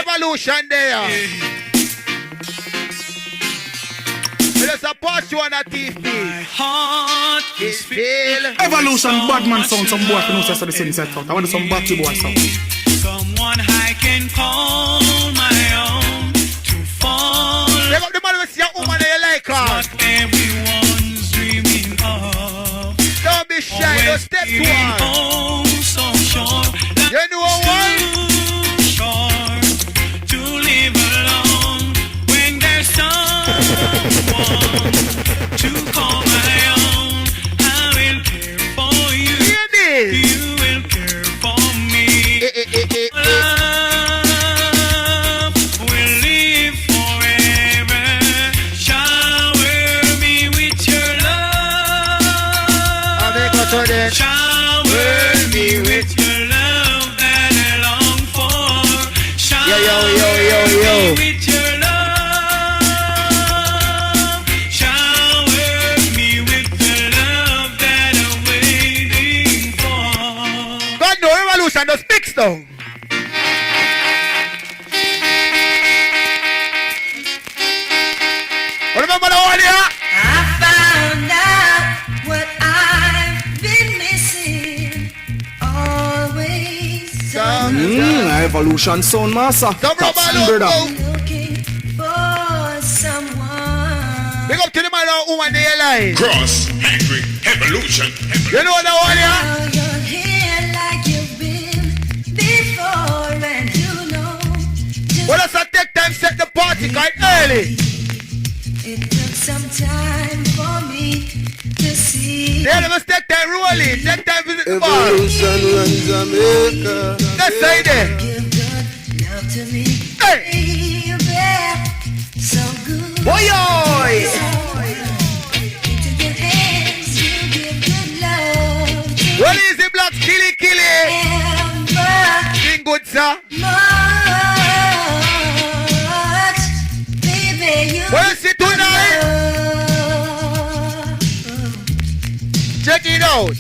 Revolution there. There's a part you on a TV. My heart is filled. Evolution, Badman sound, some boy can also say the same set out. I want some batty boy sound. Someone I can call my own to fall. Pick up the man with your woman that you like her. What everyone's dreaming of. Don't be shy, don't step to her. Oh, so sure. You know what? Too short to live alone when there's someone to call my own. I will care for you. Hear this. You will care for me. Love will live forever. Shower me with your love. Shower me with your love that I long for. Shower me with your love. Shower me with the love that I'm waiting for. God no revolution, just mix down. Remember the one here? I found out what I've been missing. Always Evolution sound, master. Some Top rubber brother. looking for someone. Big up to the man or woman they alive. Cross, angry, evolution. You know the one here? Now you're here like you've been before, and you know just Well, let's take time set the party quite early. it took some time for me to see. They never take time rolling. Take time visit the bar. Evolution run Jamaica. Let's say there. Give good love to me, Hey. baby. So good. Boy, Into your hands, you give good love to well, easy black, killy. ever Doing good, sir. much, baby. You Well, see tonight. love. Check it out.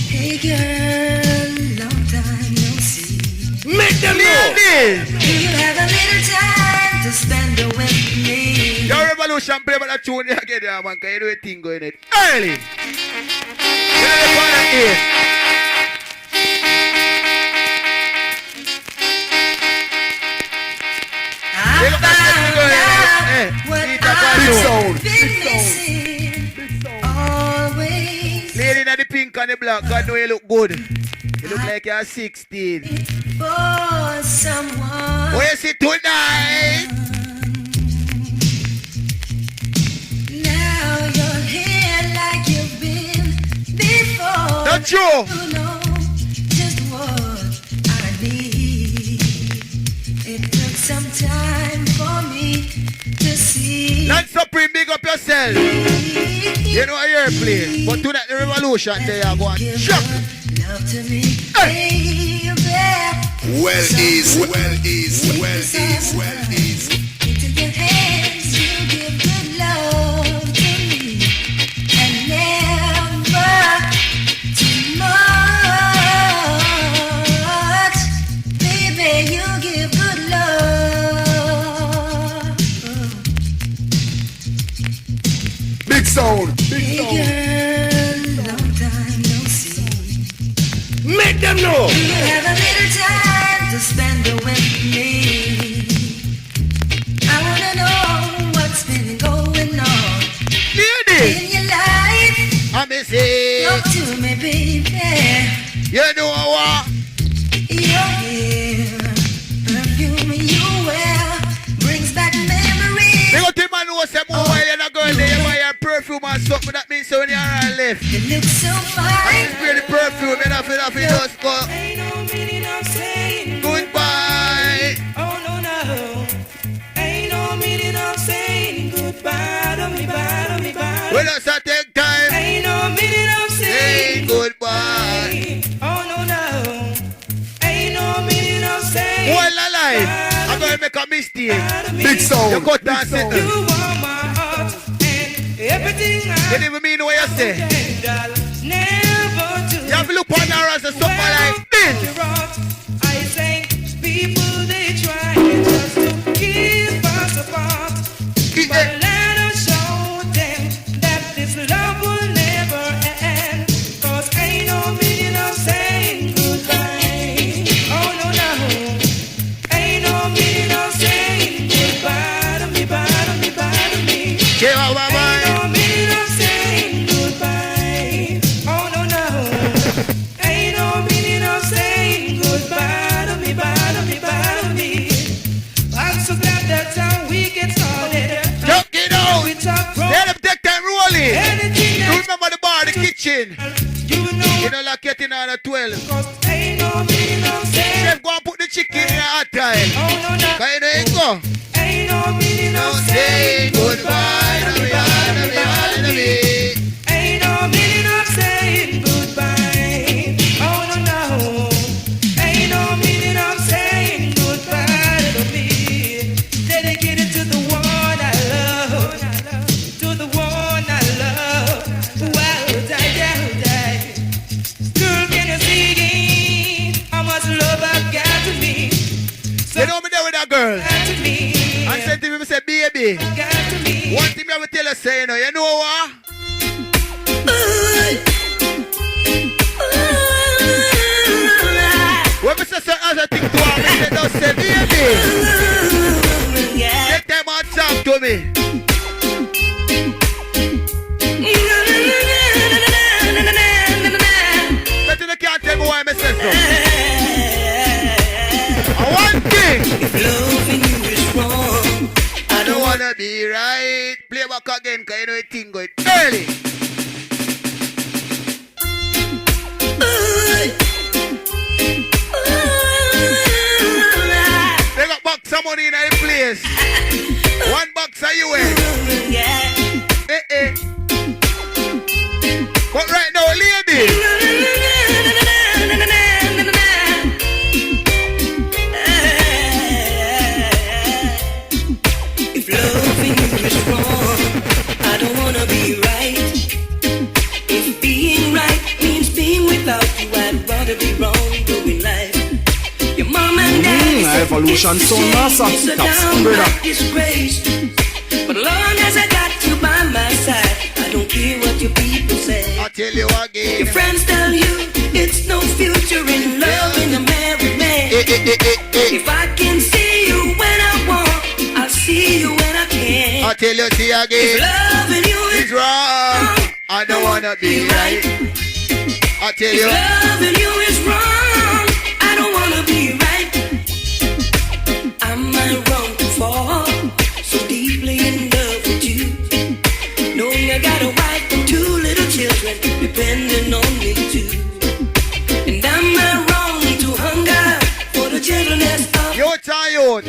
Hey girl, long time no see. Make them know. Do you have a little time to spend with me? Your revolution play but that tune there again, yeah, man. Can you do a thing going it early? You know the corner here. I Look at that thing going found on. out what See that one sound. I've been missing. Always Lady in the pink and the black, God know you look good. You look like you're 16. for someone. What you see tonight? Now you're here like you've been before. Not true. You know just what I need. It took some time for me to see. Not supreme, big up yourself. You know your place. But tonight the revolution they are going Give shock. good love to me, Hey. baby. Well ease, well ease, well ease, well ease. Into your hands, you give good love to me, and never too much, baby. You give good love. Big sound. Hey girl, long time no see. Make them know. Do you have a little time to spend with me? I wanna know what's been going on Lady, in your life. I'm say, Talk to me, baby. you know what? Your hair, perfume you wear brings back memories. They go to man who say more while you're not going there, you buy your perfume and something that means so when you're around left. You look so I fine. spray the perfume, you know, if you just go Ain't no meaning of saying goodbye. oh no no. Ain't no meaning of saying goodbye to me, bye to me, bye. When us take time, Ain't no meaning of say saying goodbye. oh no no. Ain't no meaning of saying While alive, I'm going to make a mistake. bye to me. Big sound. You cut Big and sound. You settle. are my heart and everything You I didn't even mean what you say. and I'll never do. You have to look on her as a suffer like this. I say people goodbye to me, to me. Ain't no meaning of saying goodbye. Oh no no. Ain't no meaning of saying goodbye to me. Dedicated to the one I love, to the one I love. Wow, die. Girl, can you see how much love I've got to me? You know me there with that girl. Got to me. And said to me, say, baby, Got to me. one thing I will tell you, say, you know what? When me say as I think to her, me say, don't say, baby, get them and talk to me. But you can't tell me why I say so. One thing, Loving you is wrong. I don't wanna be right. Play back again, cause you know it thing going early. They got box of money in the place. One box of you in. But right now, lady, If loving you is wrong, I don't wanna be right. If being right means being without you, I'd rather be wrong doing life. Your mom and dad Evolution sound master. it's a That's downright brother. disgrace. But long as I got you by my side, I don't care what your people say. I'll tell you again. Your friends tell you it's no future in loving a married man. If I can see you when I want, I'll see you when I can. I'll tell you, see again. Loving you It's is wrong. I don't wanna be right. I'll tell you. loving you is wrong. I don't wanna be right. Am I wrong to fall so deeply in love with you? Knowing I got a wife and 2 little children depending on me too. And am I wrong to hunger for the gentleness of You tired.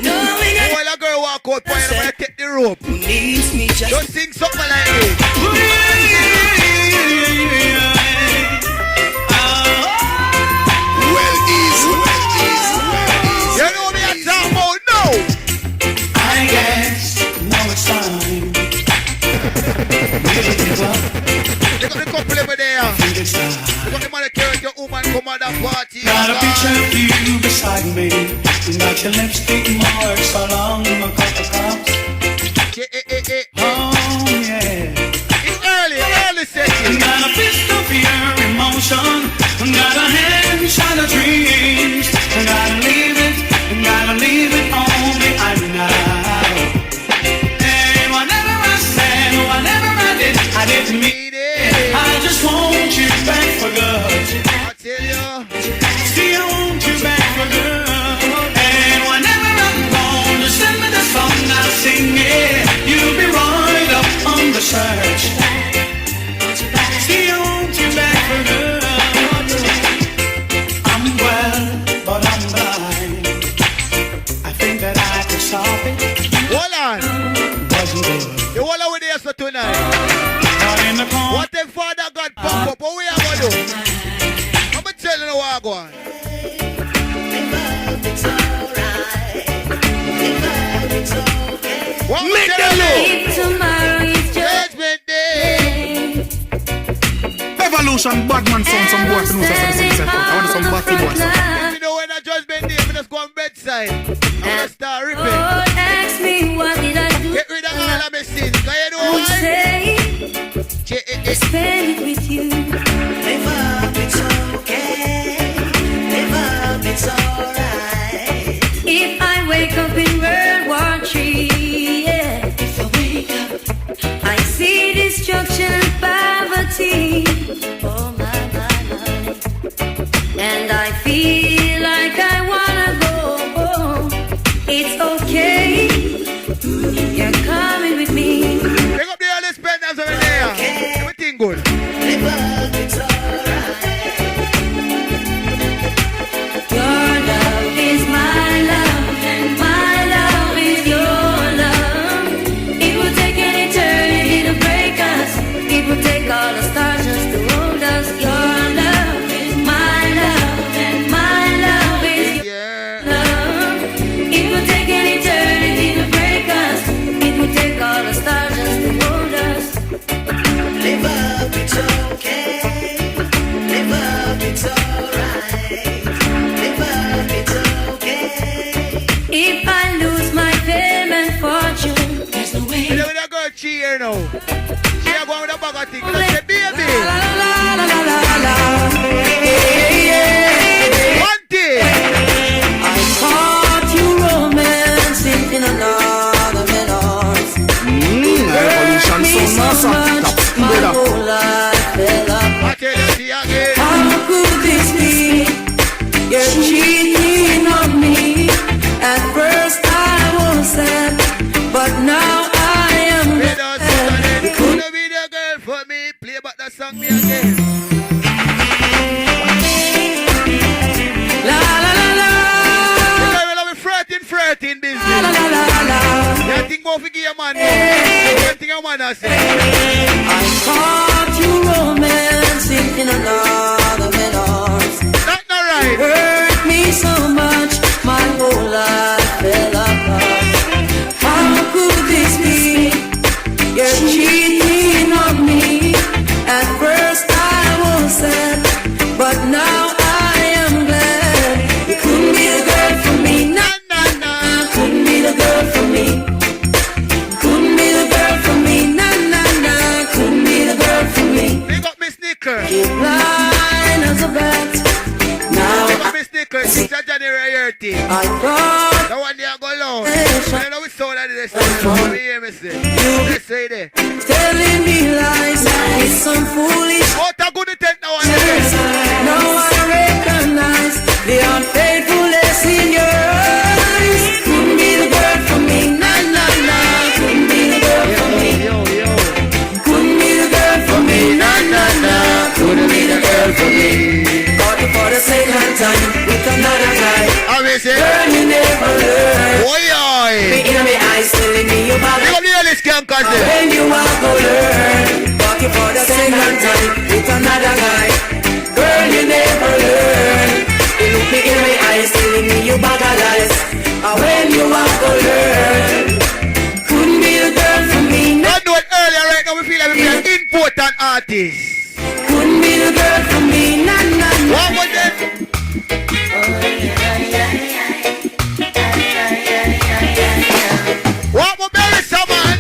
knowing I While a girl walk out, point, I'm gonna take the rope. who needs me just Just sing something like this. Well easy. You know me a talk about now. I guess now it's time. Really give up, You got the couple over there. think it's time. You got the man that carry your woman come at that party. Got a picture of you beside me. You got your lipstick marks along my cups. Oh yeah. It's early session. Got a fist of your emotion. Got a hand shot of dreams. Gotta leave it on behind now. And whatever I said, whatever I did, I didn't mean it. I just want you back for good. I tell you. See, I want you back for good. And whenever I'm gone, just send me the song, I'll sing it. You'll be right up on the search. See, I want you back for good. I'm well, but I'm blind. I think that I can solve it. Hold on. Wasn't good. You all over there so tonight. But in the corner, What if Father God pop up? What we are going to do? I'm going to tell you what I'm going. What we tell you? tomorrow is Judgment Day. Evolution, Badman sound some boy for no sense of the set. I want some battle boy. So. If you know when a Judgment Day, we just go on bedside. I'm going to start ripping. ask me what did I do? Get rid of all of my sins. Because you know why? Say, spend it with you. Live up, it's okay. Live up, it's alright. If I wake up in World War III, yeah. If I wake up, I see destruction and poverty. Oh my. And I feel like I wanna go home. It's okay. You're coming with me. Pick up the early spenders over there. Everything good. now. She a going with a bag of things. I say, baby. One day. I caught you romancing in another man's arms. Revolution sound massive. My whole life fell apart. I tell you, see again. How could this be? You're cheating on me. At first I was sad, but now I am Play that song again. glad. Could be the girl for me. Play back that song me again. La la la la. Because we love it flirting La business. la la la la. You think about to give your man more. You think a man has said. I caught you romancing in another man's arms. That's not right. Hurt me so much, my whole life fell apart. How could this be? You're cheating on me. At first I was sad, but now I am glad. You couldn't be the girl for me, nah, nah, nah. Couldn't be the girl for me. Couldn't be the girl for me, nah, nah, nah. Couldn't be the girl for me. Big up Miss Nicker. You're blind as a bat. Now Big up Miss Nicker. 6th of January 13. I thought That one day I go loud. I know we saw that in the story. You hear me say? Let's say that. telling me lies is some foolish What a good attempt now one words. day. Now I recognize the unfaithfulness in your eyes. Couldn't be the girl for me, nah, nah, nah. Couldn't be the girl for me. Couldn't be the girl for me, nah, nah, nah. Couldn't be the girl for me. Caught you for the second time with another guy. I will say, Girl, you never learn. oi, oi. In my eyes telling me you bad. Big up the early scam cousin. When you walk go learn, walking for the second time with another guy. Girl, you never learn. You look me in my eyes, telling me you bag of lies. And when you walk go learn, couldn't be the girl for me. I know it earlier right now we feel like we be an important artist. Couldn't be the girl for me. Nah, nah, nah. What was that? What will bury someone?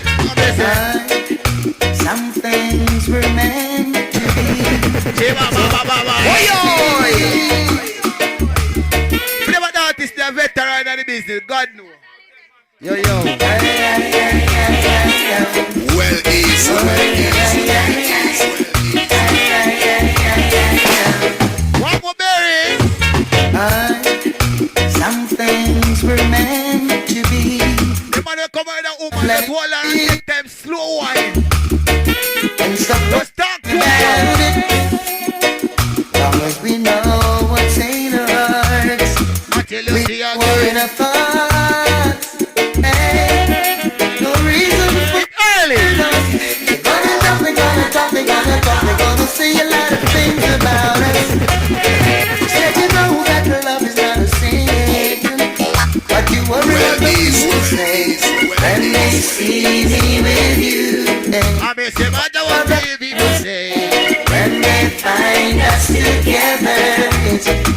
Some things were meant to be. Oi, oi. Whatever the artist, they're veteran of the business. God knows. Yo, yo. Well easy, well easy. What will bury? Some things were meant to be. The man will come out of the woman, just hold her and take time slow wine. And stop Just talk to her. about it. Long as we know what's in our hearts, Until you we see her were in again. a fight. Hey, no reason for Early. We're gonna say a lot of things about us. Said you know that love is not a sin, but you worry Well about easy, people say when they see me with you. I may say, what I want to people say. When they find us together,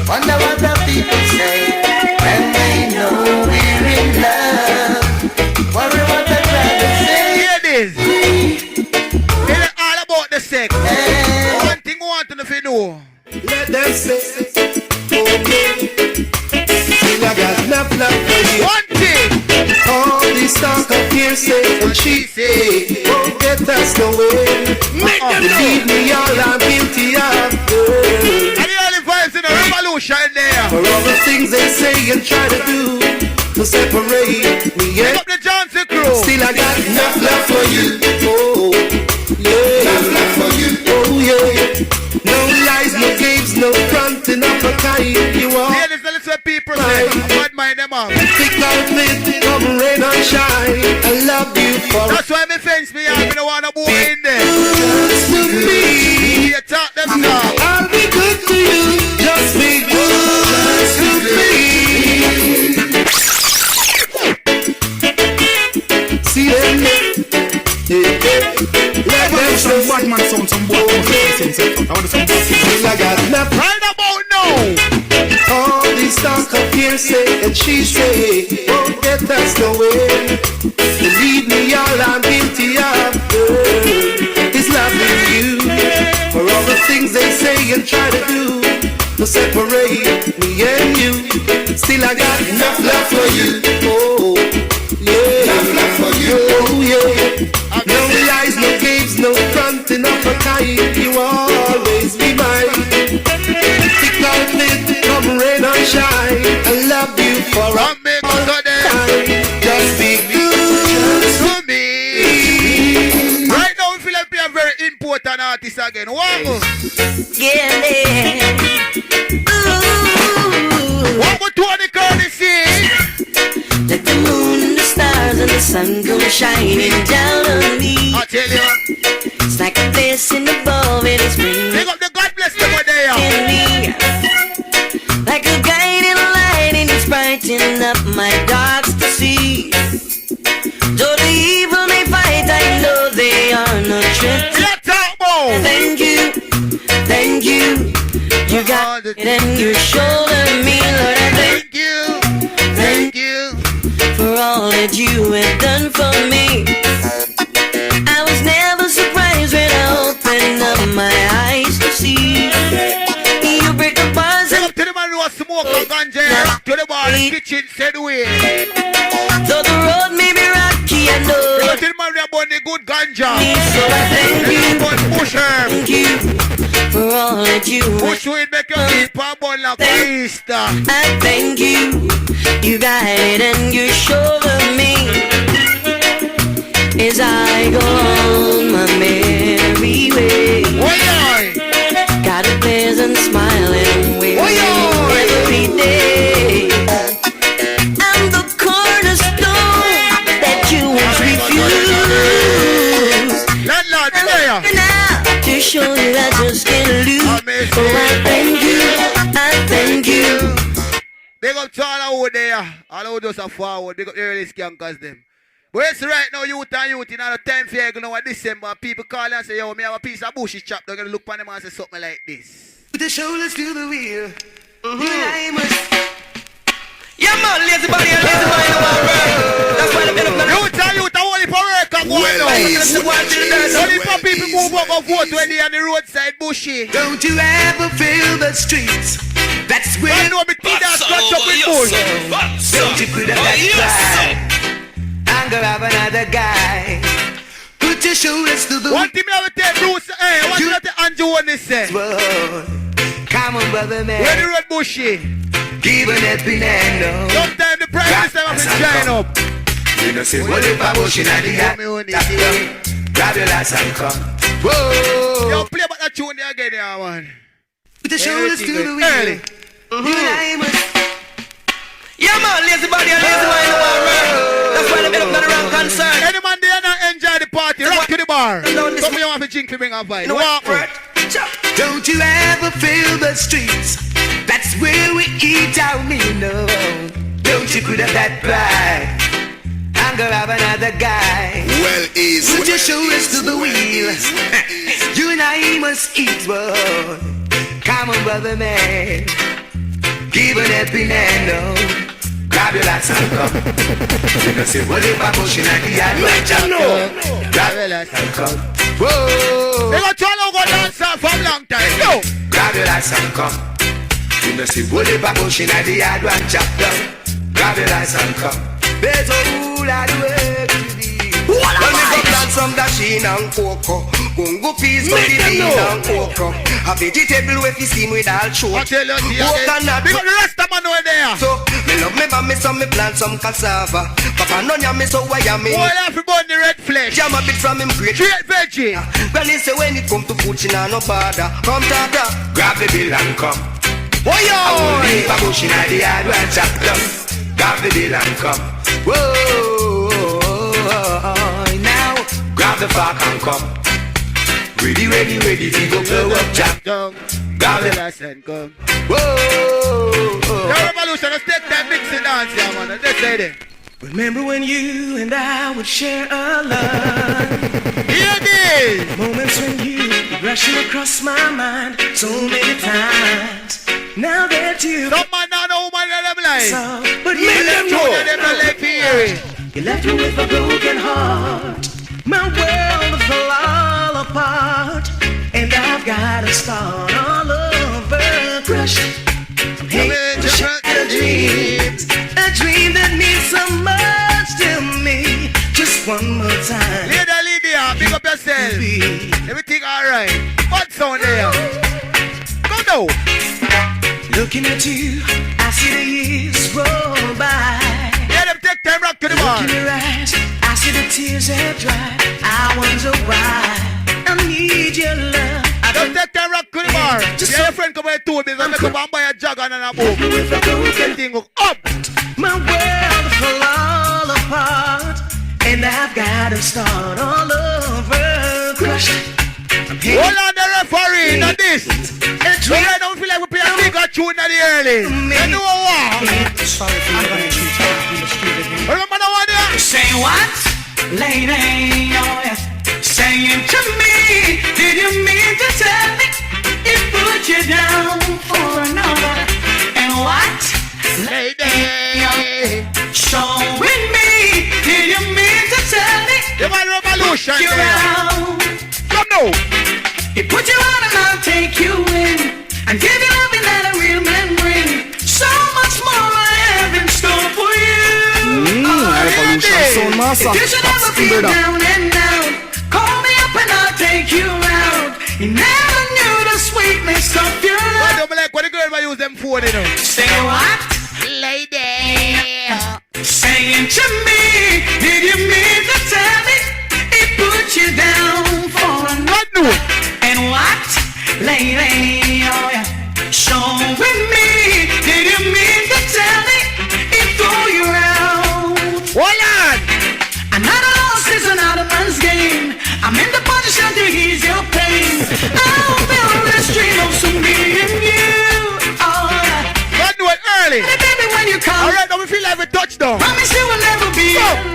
wonder what the people say. When they know we're in love, worry what the crowd say. Hear this. It is all about the sex. One thing we want to know if you know. Let them say, okay. Still I got enough love for you. One thing. All this talk of hearsay and she say won't get us nowhere. Make them know. Believe me, all I'm guilty of. girl. And the early vibes in the revolution there. For all the things they say and try to do to separate me, Pick yeah. up the Johnson crew. Still I got enough love for you. Oh, yeah. Enough love for you. Oh, yeah. No lies, no games, no fronting of a kind. You are Ladies, listen people say. Bad mind them up. thick outlet, come rain or shine. I love you for That's why me fence me out. Me don't want a boy in there. just to me. You talk them now. I'll be good to you. Just be good to me. See them? Let them Some show bad man sound, some boy I want some bad Still I got enough. Right about now. All this talk of hearsay and she say won't get us nowhere. Believe me, all I'm guilty of. try to do to separate me and you. Still I got enough love for you. Oh, yeah. Enough love for you. Oh, yeah. No lies, no games, no fronting of a kind. You always be mine. Stick out with, come rain or shine. I love you for all time. Just be good to me. Right now we feel like we are very important artists again. Wow. Yeah. What would Tony Curtis say? Let the moon and the stars and the sun go shining down on me. I tell you. It's like a blessing above in the spring. Pick up the God bless them over there. In me. Like a guiding light and it's brightening up my darks to see. Though the evil may fight, I know they are no threat. Let's talk more. Thank you, thank you. You got it and you shoulder me, Lord. I thank you for all that you have done for me. I was never surprised when I opened up my eyes to see. You break the bars and to the man who was smoke and ganja. To the bar, the kitchen, said way. Though the road may be rocky, I know. To the man who bought the good ganja. So I thank you, thank you for all that you push with make your keep a bun like Easter. I thank you, you guide and you shoulder me as I go on my merry way. Got a pleasant smiling way every day. I'm the cornerstone that you won't refuse. Landlord, to show you I just can't lose. So I thank you. Big up to all over there. All over those are forward. Big up the early skankers them. But it's right now, youth and youth in the time for you know December. People call and say, yo, me have a piece of bushy chop. They're going to look on them and say something like this. Put the shoulders to the wheel. Yeah, man, lazy body and lazy mind in one world. That's why the middle of youth and youth are only for work and go on. Only for people move up and vote when they on the roadside bushy. Don't you ever feel the streets? That's where I know me teeth are scratched up with bull. don't you put up that side and go have another guy. Put your shoulders to the one thing me have to tell Bruce, hey, what you have to Andrew on this say? Come on, brother man. Where the road bushy? Give an epinendo. Sometimes the prime minister have been drying up. You know, say, what if I was in the hat? Grab your lights and come. Whoa. Yo, play about that tune there again, yeah, man. Put the shoulders to the wheel. Yeah, man, lazy body and lazy mind in one world. That's why the middle of the wrong concern. Any man there not enjoy the party, rock to the bar. Come here, want to drink to bring a vibe. Walk. Don't you ever feel the streets? That's where we eat our meal. No. Don't you put up that pride and go have another guy? Well easy. Put your shoulders to the wheel. You and I must eat, boy. Come on, brother man. Give an epinendo. Grab your lights and come. You know, say, what if I'm pushing at the yard? Grab your lights and come. Whoa. They got to go dance for a long time. No. Grab your lights and come. You know, see, what if I'm pushing at the yard one chop down? Grab your lights and come. There's a rule I do every day. When we go plant some dasheen and cocoa, Congo peas with the beans and cocoa. A vegetable with the steam with all show. I tell you, coconut. because the rest of them know there. So, me love me bammy, so me plant some cassava. Papa no yummy, so why yummy? Boy, everybody the red flesh. Jam a bit from him great. Straight veggie. Granny say when it come to food, she nah no bother. Come tata, grab the bill and come. Oh yo! I will leave a bush in the yard and chop down. Grab the bill and come. Whoa, now grab the fork and come. Ready, ready, ready, we go blow up, chop down. Grab the last and come. Whoa, the revolution, let's take that mixing dance, yeah, man. Let's say that. Remember when you and I would share a love? Here it is. Moments when you rushing across my mind so many times. Now that you some man now know woman in them life. So, but you left me them not like hearing. You left me with a broken heart. My world fell all apart, and I've got to start all over. crushed. I'm hate to shatter dreams. A dream that means so much to me. Just one more time. Lydia, pick up yourself. Everything alright. What's on there? Go now. Looking at you, I see the years roll by. Yeah, them take time rock to the bar. Look in your eyes, I see the tears have dried. I wonder why. I need your love. Don't take time rock to the bar. Yeah, your friend come here too because I come and buy a jug and a book. Get thing up. My world fall apart, and I've got to start all over. Crushed. Hold on the referee, not this. So I don't feel like we play a bigger tune at the early. You know what? Sorry for you, but I Remember the one there? Say what, lady? Oh, yeah. Saying to me, did you mean to tell me it put you down for another? And what, Lady. showing me, did you mean to tell me The one revolution you're there. out? Come now. It put you out and I'll take you in and give you loving that a real man bring. So much more I have in store for you. Revolution Sound Master. If you should Taps ever be brother. down and out, call me up and I'll take you out. You never knew the sweetness of your Why love. don't like when the girl use them phone, you know? Say what? Lady. Saying to me, did you mean to tell me it put you down for another? What do? And what, lady, oh yeah, showing me, did you mean to tell me it threw you out? Hold on. Another loss is another man's game. I'm in the position to ease your pain. I'll build this dream of some me and you. Oh yeah, What do it early? and baby when you come, Alright, now we feel like we touchdown. promise you will never be Go. alone.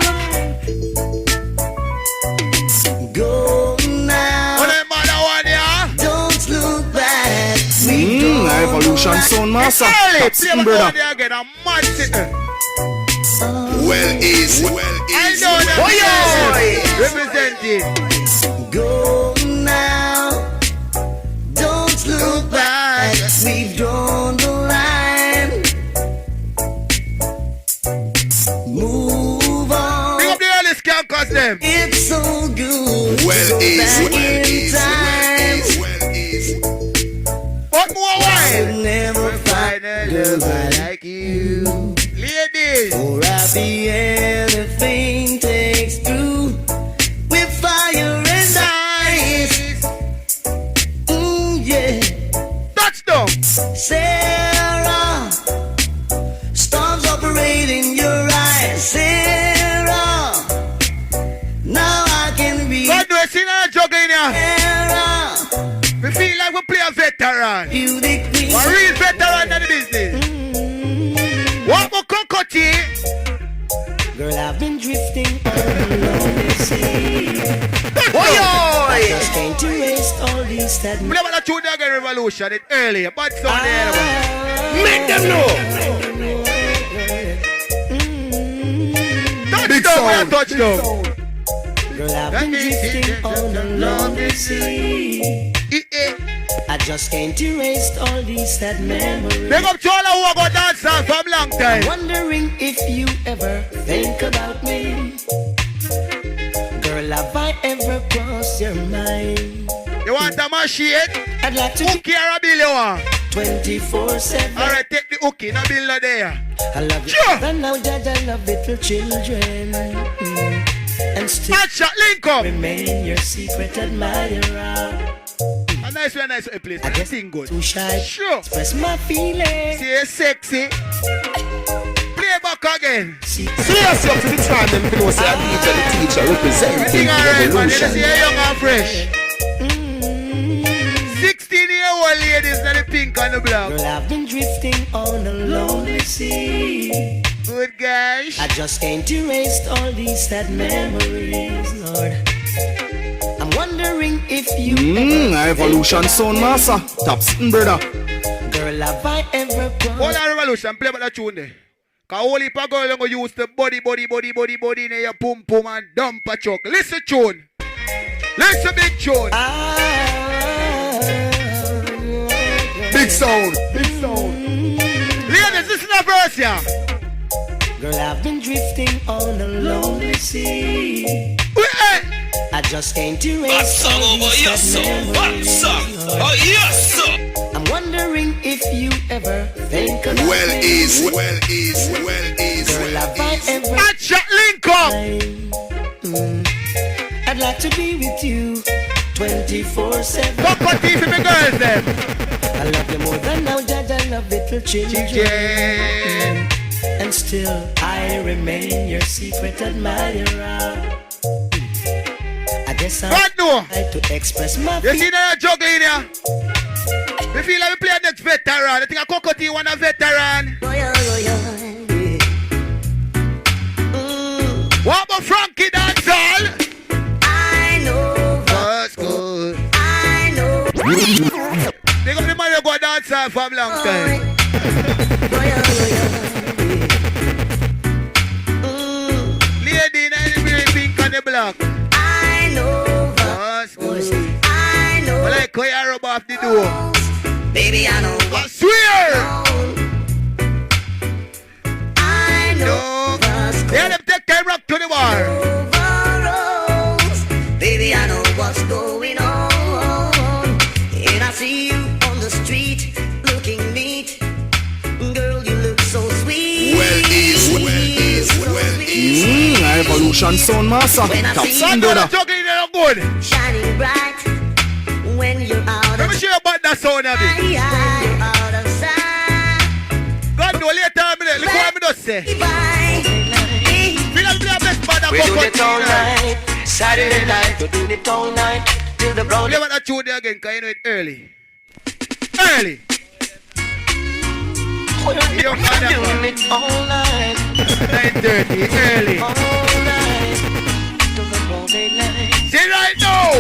Go now. What am I the one here? Don't look back. We don't Revolution look Sound Master. Early. Taps Play my brother. phone there again. I'm mad sitting. Well easy, well I easy. know that. Oi, oi. Representing. Go now. Don't look back. We've drawn the line. Move on. Big up the early scankers them. It's so good. Well to go easy, back well in easy, time. well easy. What more wine? I'll never find a lover like you. Ladies. or I'll be anything takes through with fire and ice. Yeah. Touchdown. Sarah, storms operate in your eyes. Sarah, now I can be God do a scene and a juggle in here. Sarah, We feel like we play a veteran. beauty queen. A real veteran in the business. What more cocotti? Girl, I've been drifting on the lonely sea. Oi, Just came to waste all these that Play about the tune again, Revolution. It earlier, but sound there. Make them Touchdown, touchdown. Girl, I've been drifting on the lonely sea. I just came to waste all these sad memories. Big up to all who go dance song from long time. Wondering if you ever think about me. Girl, have I ever crossed your mind? You want a machine? I'd like to Hooky or a bill you want? 24/7. Alright, take the hooky, no bill no there. I love you. Sure. And now, Judge, I love little children. And still Match shot, link up. remain your secret admirer. A nice way, place. I guess Sing good. too shy. Sure. Express my feelings. See you sexy. Play back again. Serious up to the time, them people say the teacher representing Everything the alright, man. You see revolution. you young and fresh. 16-year-old ladies in the pink and the black. Girl, I've been drifting on a lonely sea. Good guys. I just came to waste all these sad memories, Lord. I'm wondering if you Revolution Sound Master. Taps brother. Girl, have I ever Hold on, Revolution. Play back that tune there. Cause all heap of girls gonna use the body in your pum pum and dump a chuck. Listen tune. Listen big tune. Big sound. Big Ladies, this is a verse, yeah. Girl, I've been drifting on a lonely sea. I just came to rest. I'm wondering if you ever think about Well me. is. Girl, have I ever Match link up. I'd like to be with you 24/7. Fuck what teeth in the girls, them. I love you more than now, Dad. I love little children. Yeah. And still I remain your secret admirer. I guess I Right now. try to express my You see that juggling here? We feel like we play next veteran. I think a Cocoa want a veteran. What about Frankie dancehall? I know, That's good. I know. They got the man who go dancehall for a long time. Lady in the pink and the black. I know, That's good. I know. I like how you rub off the door. Baby, I know. I swear. I know. No. Yeah, them take time rock to the bar. Overalls. Baby, I know what's going on. And I see you on the street looking neat. Girl, you look so sweet. Well is. Evolution Sound Master. Top Son, sound, the brother. juggling they look good. Shining bright when you're out Let of me show you about that sound of it. sight. When you're out of sight. God know later a minute. Look what I just say. Bye. Feel like we are best bad We do Cocoa it all night, Saturday night, we do it all night, till the brown. Play about that tune there again, because you know it early. Early. Young man, We doing it all night, 9:30, early. all night, till the broad daylight. See right now.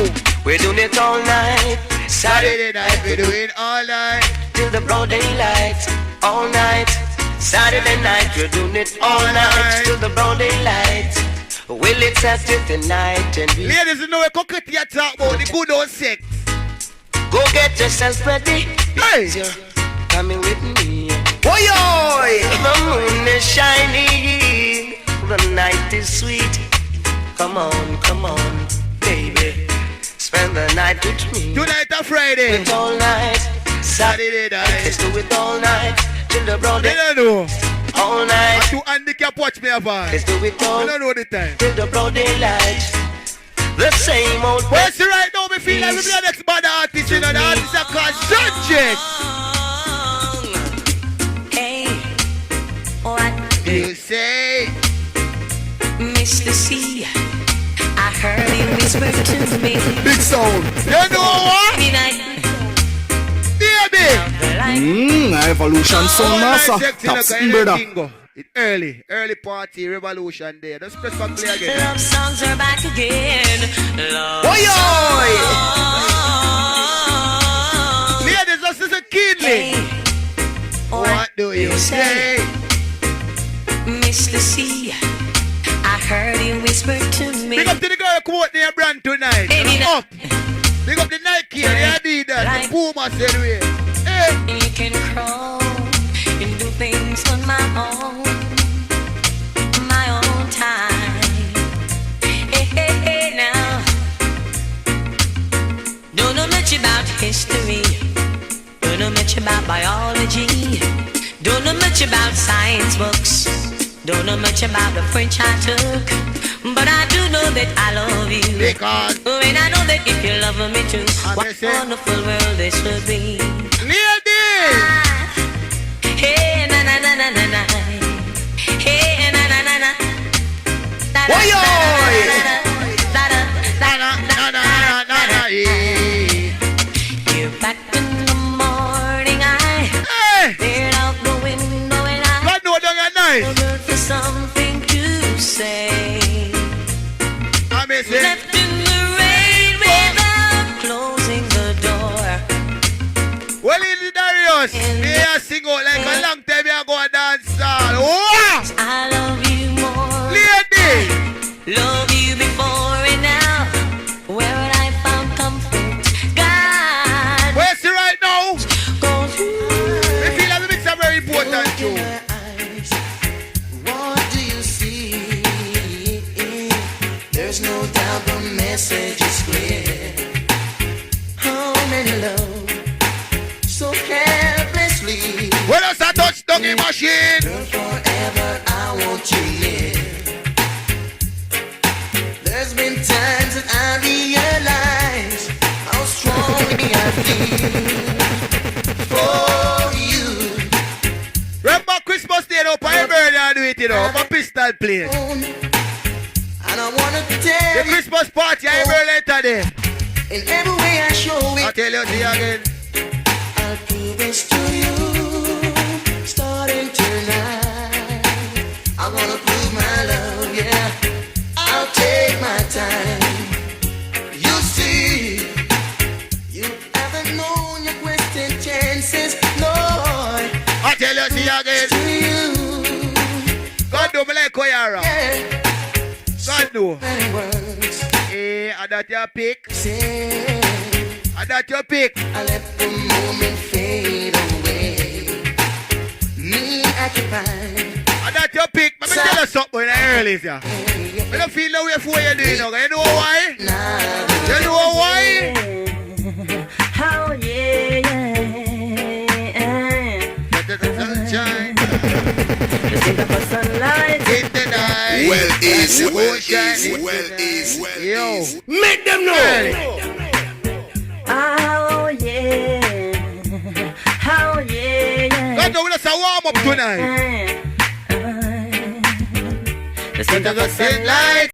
We're doing it all night, Saturday Saturday night, we're doing all night. till the broad daylight, all night. Saturday night, we're doing it all night till the broad daylight. Well, it's Saturday night and we Ladies, you know what Cocoa Tea talk about the good old sex. go get yourself ready. Hey. You're coming with me. Oi, oi. The moon is shining, the night is sweet. Come on, baby, spend the night with me. Tonight a Friday. It all night, Saturday Let's night. do it all night till the broad They day. don't know. All I night, two handicap watch me a van. let's do it I all don't know the time. till the broad daylight. The same old Well, see right now, me feel like we be the next bad artist, you know, the artist are called Subject. Hey, what You say, Mr. C? I heard you whisper to me. Big sound. you know what? Midnight, Baby. Evolution Sound All Master. night sexy, Top look, sound, brother. bingo. It's early party, revolution day. Just press back play again. love songs are back again. Love Oi, oi. songs. Ladies, this is a kidney. What do you say? Mr. C? I heard you whisper to me. Big up to the girl who bought their brand tonight. Baby, Up. Big up the Nike, the Adidas, the Puma, said we. Hey. You can crawl and do things on my own time. Hey, now. Don't know much about history. Don't know much about biology. Don't know much about science books. Don't know much about the French I took. But I do know that I love you. Because And I know that if you love me too, And what they a say- wonderful world this would be. ladies, Hey, na na na na na na. Hey, na na na na. Oi, oi. Da da da na da na na na na, yeah. You're back in the morning. I Hey, stared out the window and I God know down at night. wondered for something to say. I may say, Left in the rain without closing the door. well, in Darius, me a sing out like a long time me a go and dance all. Wow! I love you more. Lady, Love you before and now. Where would I find comfort? God, where's it right now? goes Me feel like do it, you know. For pistol play. And I wanna tell The you Christmas party, I early today. in every way I show I'll it. tell you see again. I'll prove this to you. Starting tonight, I wanna prove my love, yeah. I'll take my time. You see, you haven't known your question chances, Lord. I'll tell you see again. To you, God do me like Koyara. yeah. God do. Many words Eh, and that your pick. say. And that your pick. I let the moment fade away. Me occupied. And that your pick. Let me tell you something in the early, sir. I don't feel no way for you doing now. You know why? Now, You know why? Oh yeah, Let the sunshine the singer for sunlight. in the night. Well is, And the well moonshine is, in well the is, night. well Yo. is. Make them know. Early. Oh yeah, oh yeah. God do us a warm up tonight. The singer Let for the sunlight.